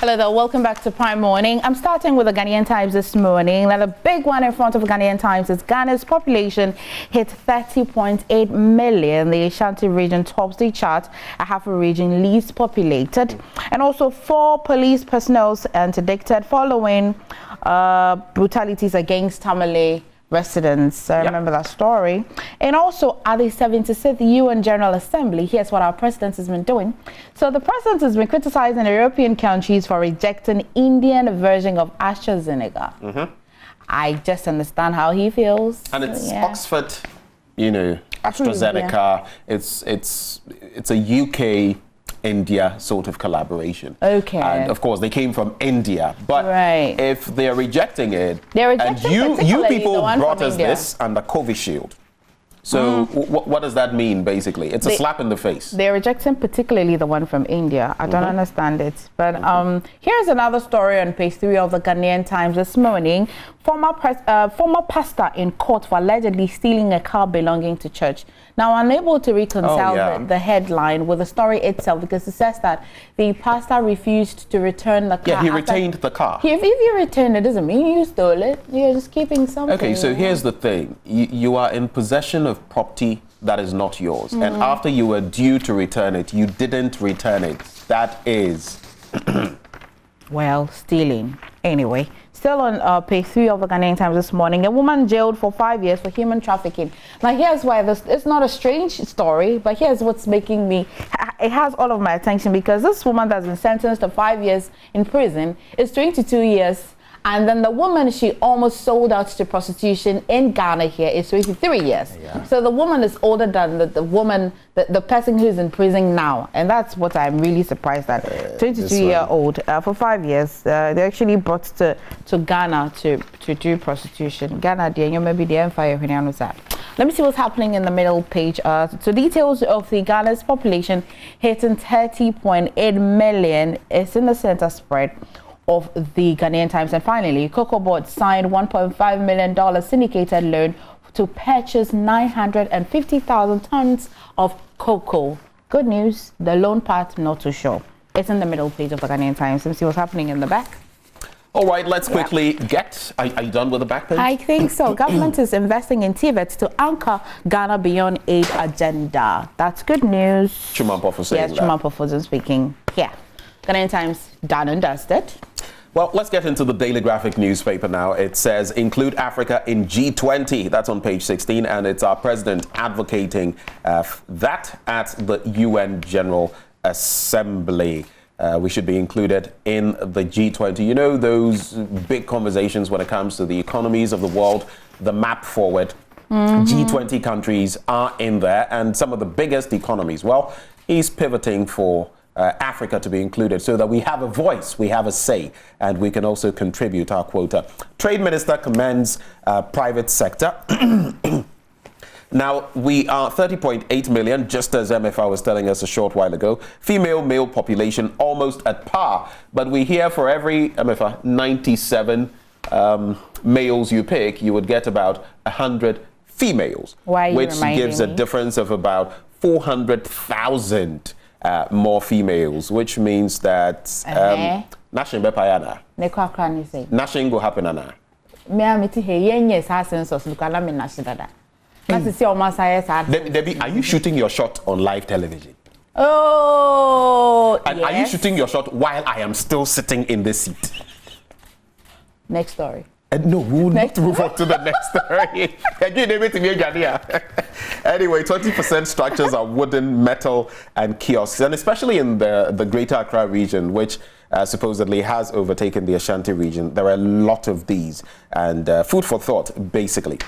Hello there, welcome back to Prime Morning. I'm starting with the Ghanaian Times this morning. Now, the big one in front of Ghanaian Times is Ghana's population hit 30.8 million. The Ashanti region tops the chart, a half a region least populated. And also 4 police personnel interdicted following brutalities against Tamale residents. I remember that story. And also at the 76th UN General Assembly, here's what our president has been doing. So the president has been criticizing European countries for rejecting Indian version of AstraZeneca. I just understand how he feels. And it's Oxford, you know, AstraZeneca. It's a UK India sort of collaboration. Okay. And of course they came from India, but if they're rejecting it, and you people brought us this under Covishield. So what does that mean basically? It's a slap in the face. They're rejecting particularly the one from India. I don't understand it. But here's another story on page 3 of the Ghanaian Times this morning. Former pastor in court for allegedly stealing a car belonging to church. Now, unable to reconcile the headline with the story itself, because it says that the pastor refused to return the car. Yeah, he retained the car. If you return it, doesn't mean you stole it. You're just keeping something. Okay, so here's the thing. You are in possession of property that is not yours. And after you were due to return it, you didn't return it. That is... well, stealing. Anyway, still on page 3 of the Ghanaian Times this morning, a woman jailed for 5 years for human trafficking. Now, here's why it's not a strange story, but here's what's making me, it has all of my attention, because this woman that's been sentenced to 5 years in prison is 22 years. And then the woman she almost sold out to prostitution in Ghana here is 23 years. So the woman is older than the woman, the person who's in prison now. And that's what I'm really surprised at. 22-year-old for 5 years. They actually brought to Ghana to do prostitution. Ghana, maybe the empire. Let me see what's happening in the middle page. So details of the Ghana's population hitting 30.8 million is in the center spread of the Ghanaian Times. And finally, Cocoa Board signed $1.5 million syndicated loan to purchase 950,000 tons of cocoa. Good news, the loan part not too sure. It's in the middle page of the Ghanaian Times. Let's see what's happening in the back. All right, let's quickly get... Are you done with the back page? I think so. Government is investing in TVET to anchor Ghana Beyond Aid agenda. That's good news. Chumampo saying that. Yes, Chumampo speaking. Yeah. Ghanaian Times, done and dusted. Well, let's get into the Daily Graphic newspaper now. It says, include Africa in G20. That's on page 16, and it's our president advocating that at the UN General Assembly. We should be included in the G20. You know, those big conversations when it comes to the economies of the world, the map forward. G20 countries are in there, and some of the biggest economies. Well, he's pivoting for Africa to be included so that we have a voice, we have a say, and we can also contribute our quota. Trade Minister commends private sector. Now, we are 30.8 million, just as MFR was telling us a short while ago. Female-male population almost at par, but we hear for every MFR 97 males you pick, you would get about 100 females, which gives a difference of about 400,000 more females, which means that nothing will happen. Debbie, are you shooting your shot on live television? Oh, and are you shooting your shot while I am still sitting in this seat? Next story. No, we will not move on to the next story. Anyway, 20% structures are wooden, metal, and kiosks, and especially in the Greater Accra region, which supposedly has overtaken the Ashanti region. There are a lot of these, and food for thought, basically.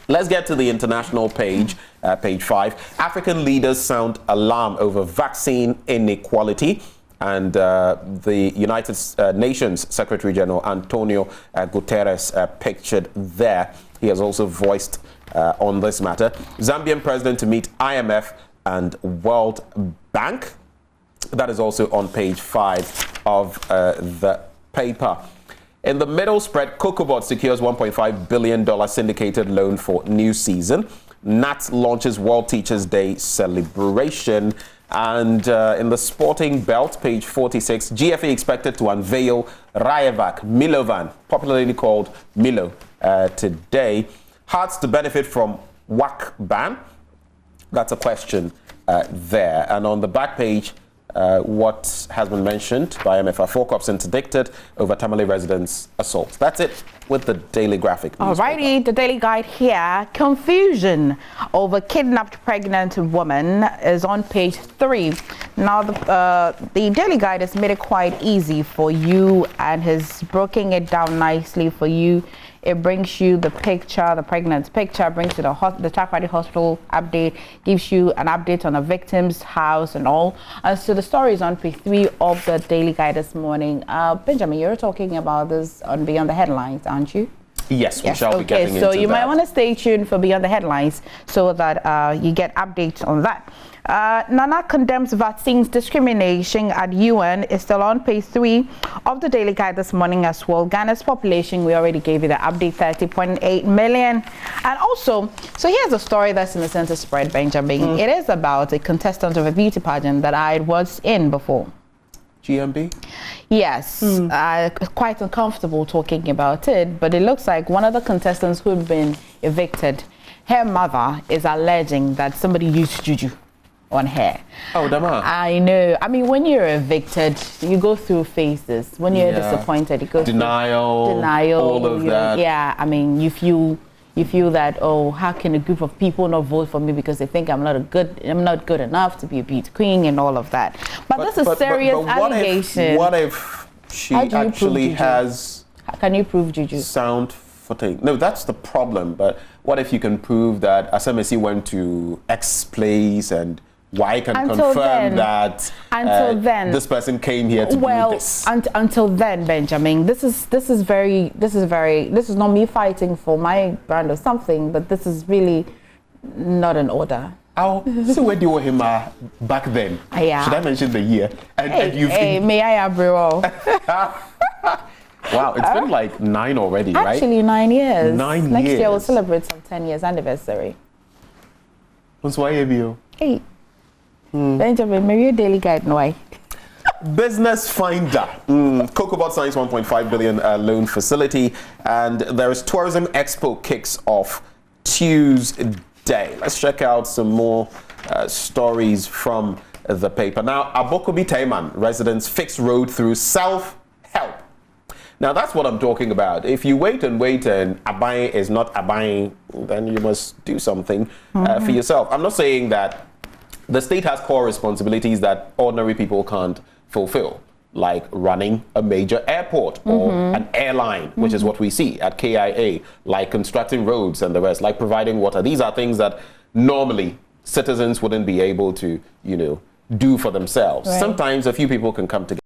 Let's get to the international page, page 5. African leaders sound alarm over vaccine inequality. And the United Nations Secretary General Antonio Guterres pictured there. He has also voiced on this matter. Zambian president to meet IMF and World Bank. That is also on page 5 of the paper. In the middle spread, Cocoa Board secures $1.5 billion syndicated loan for new season. NAT launches World Teachers Day celebration. And in the sporting belt, page 46, GFA expected to unveil Rayovac Milovan, popularly called Milo, today. Hearts to benefit from WAC ban? That's a question there. And on the back page, what has been mentioned by MFR, 4 cops interdicted over Tamale residents' assault. That's it with the Daily Graphic. Alrighty, the Daily Guide here. Confusion over kidnapped pregnant woman is on page 3. Now, the Daily Guide has made it quite easy for you and has broken it down nicely for you. It brings you the picture, the pregnant picture, brings you the Takoradi Hospital update, gives you an update on a victim's house and all. So the story is on page 3 of the Daily Guide this morning. Benjamin, you're talking about this on Beyond the Headlines, aren't you? Yes, we shall be getting into that. So you might want to stay tuned for Beyond the Headlines so that you get updates on that. Nana condemns vaccines discrimination at UN is still on page 3 of the Daily Guide this morning as well. Ghana's population, we already gave you the update, 30.8 million. And also, so here's a story that's in the center spread, Benjamin. It is about a contestant of a beauty pageant that I was in before. GMB? Yes, quite uncomfortable talking about it, but it looks like one of the contestants who'd been evicted, her mother is alleging that somebody used juju on her. Oh, Dama. I know. I mean, when you're evicted, you go through phases. When you're disappointed, you go denial, through all of that. Yeah, I mean, you feel that, oh, how can a group of people not vote for me because they think I'm not good enough to be a beauty queen and all of that. But this is serious allegation. What if she actually has? Can you prove juju? Sound footing. No, that's the problem. But what if you can prove that Asamesi went to X place and why can confirm that this person came here to do this? Until then, Benjamin, this is not me fighting for my brand or something, but this is really not an order. So where do you want him back then? Yeah. Should I mention the year? May I have Wow, it's been like 9 already, right? Actually, 9 years. 9 years. Next year we'll celebrate some 10 years anniversary. What's why you? Hey. Benjamin, maybe a Daily Guide, no way. Business Finder. Cocobot signs 1.5 billion loan facility, and there is Tourism Expo kicks off Tuesday. Let's check out some more stories from the paper. Now, Abokobi Taiman residents fix road through self-help. Now, that's what I'm talking about. If you wait and Abai is not Abai, then you must do something for yourself. I'm not saying that the state has core responsibilities that ordinary people can't fulfill, like running a major airport or an airline, which is what we see at KIA, like constructing roads and the rest, like providing water. These are things that normally citizens wouldn't be able to, do for themselves. Right. Sometimes a few people can come together.